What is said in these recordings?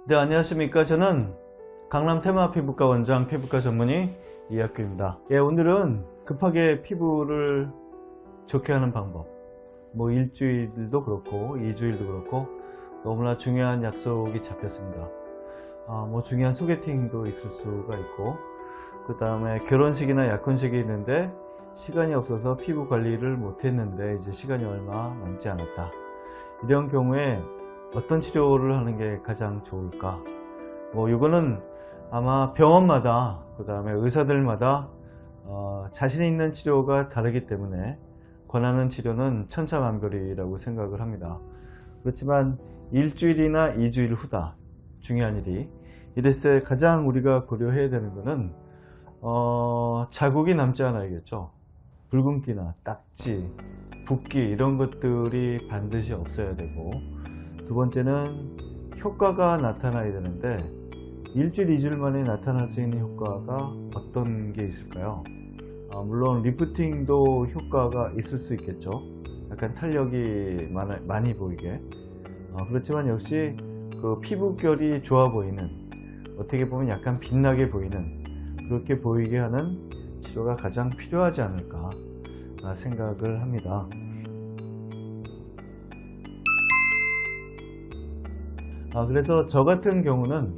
네, 안녕하십니까. 저는 강남 테마 피부과 원장 피부과 전문의 이학규입니다. 예, 오늘은 급하게 피부를 좋게 하는 방법, 뭐 일주일도 그렇고 2주일도 그렇고 너무나 중요한 약속이 잡혔습니다. 뭐 중요한 소개팅도 있을 수가 있고, 그 다음에 결혼식이나 약혼식이 있는데 시간이 없어서 피부 관리를 못했는데 이제 시간이 얼마 남지 않았다. 이런 경우에 어떤 치료를 하는 게 가장 좋을까? 뭐 이거는 아마 병원마다, 그 다음에 의사들마다 자신 있는 치료가 다르기 때문에 권하는 치료는 천차만별이라고 생각을 합니다. 그렇지만 일주일이나 2주일 후다, 중요한 일이 이랬을 때 가장 우리가 고려해야 되는 것은 자국이 남지 않아야겠죠. 붉은기나 딱지, 붓기 이런 것들이 반드시 없어야 되고, 두 번째는 효과가 나타나야 되는데 일주일, 2주일 만에 나타날 수 있는 효과가 어떤 게 있을까요? 물론 리프팅도 효과가 있을 수 있겠죠. 약간 탄력이 많이 보이게. 그렇지만 역시 그 피부결이 좋아 보이는, 어떻게 보면 약간 빛나게 보이는, 그렇게 보이게 하는 치료가 가장 필요하지 않을까 생각을 합니다. 그래서 저 같은 경우는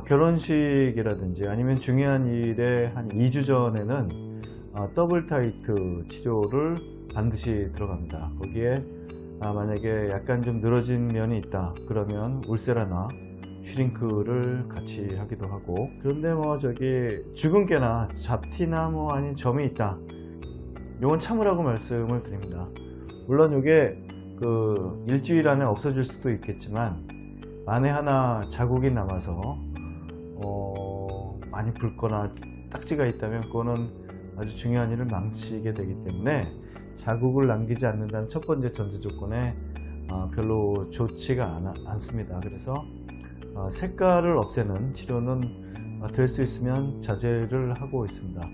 결혼식이라든지 아니면 중요한 일에 한 2주 전에는 더블 타이트 치료를 반드시 들어갑니다. 거기에 만약에 약간 좀 늘어진 면이 있다 그러면 울세라나 슈링크를 같이 하기도 하고, 그런데 뭐 저기 주근깨나 잡티나 뭐 아닌 점이 있다, 이건 참으라고 말씀을 드립니다. 물론 이게 그 일주일 안에 없어질 수도 있겠지만 만에 하나 자국이 남아서 많이 붉거나 딱지가 있다면 그거는 아주 중요한 일을 망치게 되기 때문에 자국을 남기지 않는다는 첫 번째 전제 조건에 별로 좋지가 않습니다. 그래서 색깔을 없애는 치료는 될 수 있으면 자제를 하고 있습니다.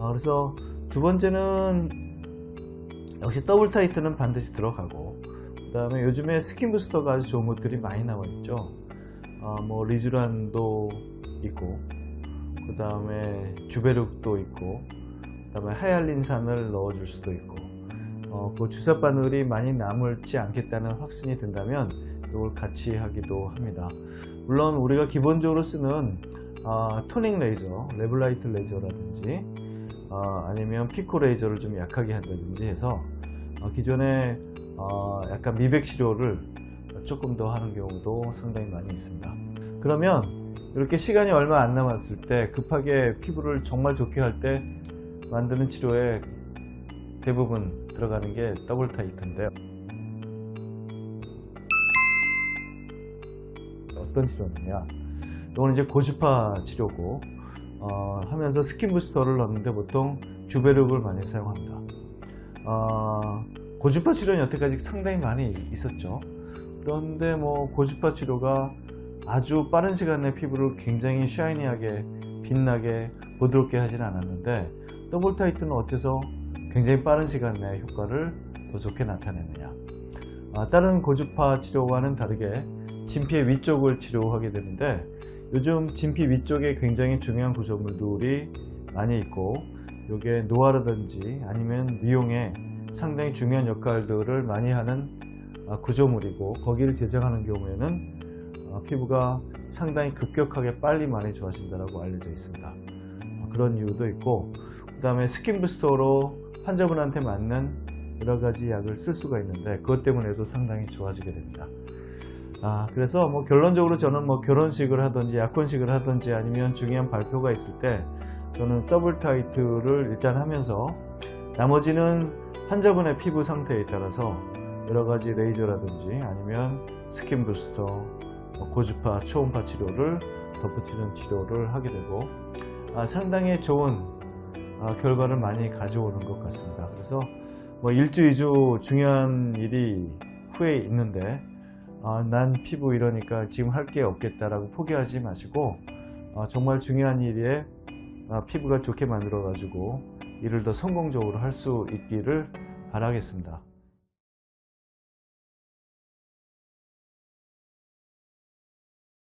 그래서 두 번째는 역시 더블 타이트는 반드시 들어가고, 그 다음에 요즘에 스킨 부스터가 아주 좋은 것들이 많이 나와 있죠. 뭐 리쥬란도 있고, 그 다음에 주베룩도 있고, 그 다음에 하얄린산을 넣어줄 수도 있고, 그 주사 바늘이 많이 남을지 않겠다는 확신이 든다면 이걸 같이 하기도 합니다. 물론 우리가 기본적으로 쓰는 토닝 레이저, 레블라이트 레이저라든지 아니면 피코 레이저를 좀 약하게 한다든지 해서 기존에 약간 미백 치료를 조금 더 하는 경우도 상당히 많이 있습니다. 그러면 이렇게 시간이 얼마 안 남았을 때 급하게 피부를 정말 좋게 할 때 만드는 치료에 대부분 들어가는 게 더블 타이트인데요. 어떤 치료느냐, 이건 이제 고주파 치료고 하면서 스킨 부스터를 넣는데 보통 주베룩을 많이 사용합니다. 고주파 치료는 여태까지 상당히 많이 있었죠. 그런데 뭐 고주파 치료가 아주 빠른 시간 내에 피부를 굉장히 샤이니하게 빛나게 부드럽게 하지는 않았는데, 더블 타이트는 어째서 굉장히 빠른 시간 내에 효과를 더 좋게 나타내느냐. 다른 고주파 치료와는 다르게 진피의 위쪽을 치료하게 되는데, 요즘 진피 위쪽에 굉장히 중요한 구조물들이 많이 있고, 이게 노화라든지 아니면 미용에 상당히 중요한 역할들을 많이 하는 구조물이고, 거기를 제작하는 경우에는 피부가 상당히 급격하게 빨리 많이 좋아진다고 알려져 있습니다. 그런 이유도 있고, 그 다음에 스킨 부스터로 환자분한테 맞는 여러 가지 약을 쓸 수가 있는데 그것 때문에도 상당히 좋아지게 됩니다. 그래서 뭐 결론적으로 저는 뭐 결혼식을 하든지 약혼식을 하든지 아니면 중요한 발표가 있을 때 저는 더블 타이트를 일단 하면서 나머지는 환자분의 피부 상태에 따라서 여러 가지 레이저라든지 아니면 스킨 부스터, 고주파, 초음파 치료를 덧붙이는 치료를 하게 되고 상당히 좋은 결과를 많이 가져오는 것 같습니다. 그래서 뭐 1주, 2주 중요한 일이 후에 있는데 난 피부 이러니까 지금 할 게 없겠다라고 포기하지 마시고 정말 중요한 일에 피부가 좋게 만들어 가지고 일을 더 성공적으로 할 수 있기를 바라겠습니다.